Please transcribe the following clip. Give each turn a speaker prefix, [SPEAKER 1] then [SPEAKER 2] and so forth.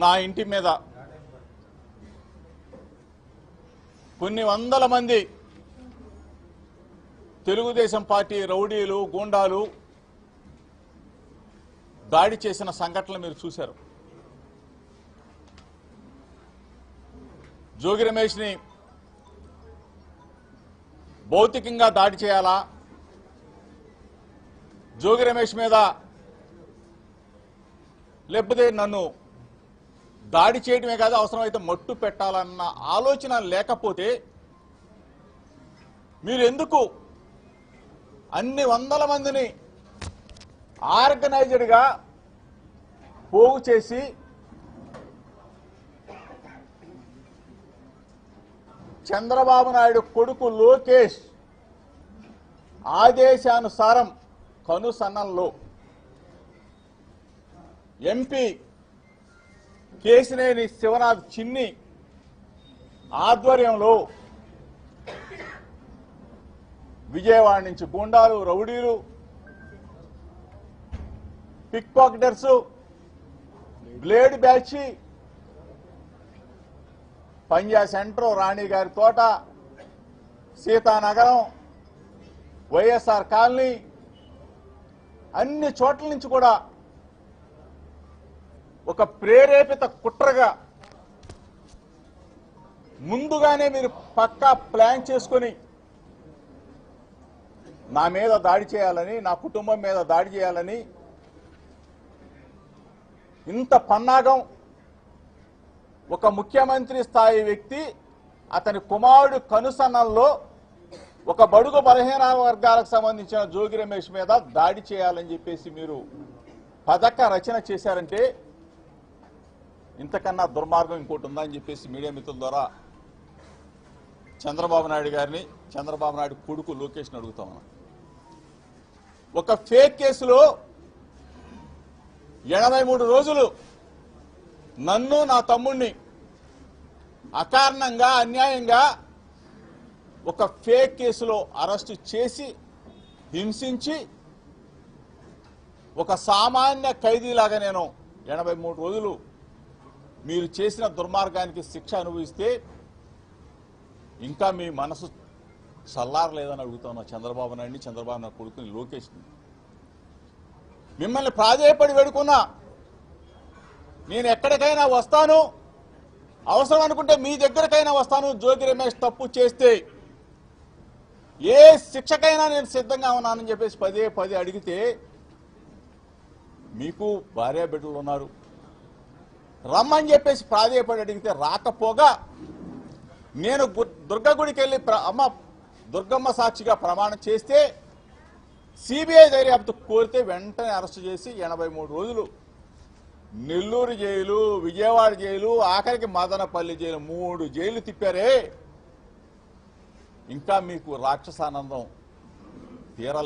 [SPEAKER 1] నా ఇంటి మీద కొన్ని వందల మంది తెలుగుదేశం పార్టీ రౌడీలు గూండాలు దాడి చేసిన సంఘటనలు మీరు చూశారు. జోగి రమేష్ని భౌతికంగా దాడి చేయాలా, జోగి రమేష్ మీద లేకపోతే నన్ను దాడి చేయడమే కాదు అవసరమైతే మట్టు పెట్టాలన్న ఆలోచన లేకపోతే మీరు ఎందుకు అన్ని వందల మందిని ఆర్గనైజ్డ్గా పోగు చేసి చంద్రబాబు నాయుడు కొడుకు లోకేష్ ఆదేశానుసారం కనుసన్నల్లో ఎంపీ కేశినేని శివనాథ్ చిన్ని ఆధ్వర్యంలో విజయవాడ నుంచి గుండాలు రౌడీలు పిక్ పాకెటర్స్ బ్లేడ్ బ్యాచ్ పంజా సెంటర్ రాణి గారి తోట సీతానగరం వైఎస్ఆర్ కాలనీ అన్ని చోట్ల నుంచి కూడా ఒక ప్రేరేపిత కుట్రగా ముందుగానే మీరు పక్కా ప్లాన్ చేసుకొని నా మీద దాడి చేయాలని, నా కుటుంబం మీద దాడి చేయాలని ఇంత పన్నాగం ఒక ముఖ్యమంత్రి స్థాయి వ్యక్తి అతని కుమారుడు కనుసన్నల్లో ఒక బడుగు బలహీన వర్గాలకు సంబంధించిన జోగి రమేష్ మీద దాడి చేయాలని చెప్పేసి మీరు పథక రచన చేశారంటే ఇంతకన్నా దుర్మార్గం ఇంకోటి ఉందని చెప్పేసి మీడియా మిత్రుల ద్వారా చంద్రబాబు నాయుడు గారిని, చంద్రబాబు నాయుడు కొడుకు లోకేష్ని అడుగుతా ఉన్నా. ఒక ఫేక్ కేసులో 83 రోజులు నన్ను నా తమ్ముణ్ణి అకారణంగా అన్యాయంగా ఒక ఫేక్ కేసులో అరెస్టు చేసి హింసించి ఒక సామాన్య ఖైదీలాగా నేను 83 రోజులు మీరు చేసిన దుర్మార్గానికి శిక్ష అనుభవిస్తే ఇంకా మీ మనసు చల్లారలేదని అడుగుతున్నా చంద్రబాబు నాయుడిని, చంద్రబాబు నాయుడు కొడుకుని లోకేష్ని. మిమ్మల్ని ప్రాధేయపడి వేడుకున్నా, నేను ఎక్కడికైనా వస్తాను, అవసరం అనుకుంటే మీ దగ్గరకైనా వస్తాను, జోగి రమేష్ తప్పు చేస్తే ఏ శిక్షకైనా నేను సిద్ధంగా ఉన్నానని చెప్పేసి పదే అడిగితే మీకు భార్య బిడ్డలు ఉన్నారు, రమ్మని చెప్పేసి ప్రాధేయపడి అడిగితే రాకపోగా నేను దుర్గ గుడికి వెళ్ళి అమ్మ దుర్గమ్మ సాక్షిగా ప్రమాణం చేస్తే సిబిఐ దర్యాప్తు కోరితే వెంటనే అరెస్టు చేసి 83 రోజులు నెల్లూరు జైలు, విజయవాడ జైలు, ఆఖరికి మదనపల్లి జైలు 3 జైలు తిప్పారే. ఇంకా మీకు రాక్షసానందం తీరాలి.